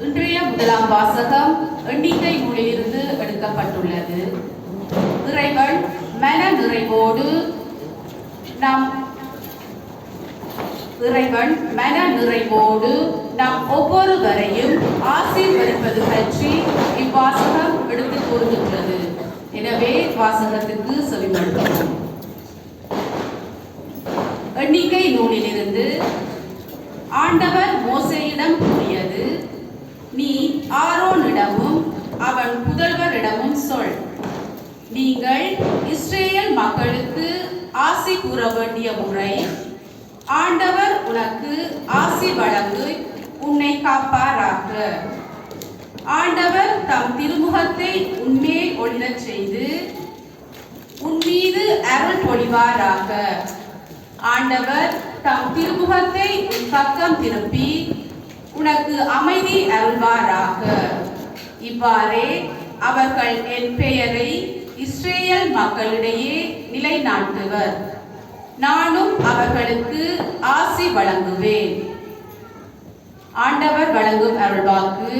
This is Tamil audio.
இன்றைய முதலாம் வாசகம் எண்ணிக்கை நூலிலிருந்து எடுக்கப்பட்டுள்ளது. இறைவன் மன நிறைவோடு நம் ஒவ்வொருவரையும் ஆசீர்வதிப்பது பற்றி இவ்வாசகம் எடுத்து கூறுகின்றது. எனவே வாசகத்துக்கு செவிமடுப்போம். எண்ணிக்கை நூலிலிருந்து ஆண்டவர் மோசேயிடம் கூறியது, நீ ஆரோனிடமும் அவன் புதல்வரிடமும் சொல், நீங்கள் இஸ்ரேல் மக்களுக்கு ஆசி கூற வேண்டிய முறை, ஆண்டவர் உனக்கு ஆசி வழங்கு உன்னை காப்பாராக. ஆண்டவர் தம் திருமுகத்தை உன்மேல் ஒளிரச் செய்து உன் மீது அருள் பொழிவாராக. ஆண்டவர் தம் திருமுகத்தை உன் பக்கம் திருப்பி உனக்கு அமைதி அருள்வாராக. இவ்வாறே அவர்கள் என் பெயரை இஸ்ரேல் மக்களிடையே நிலைநாட்டுவர். நானும் அவர்களுக்கு ஆசி வழங்குவேன். ஆண்டவர் வழங்கும் அருள்வாக்கு.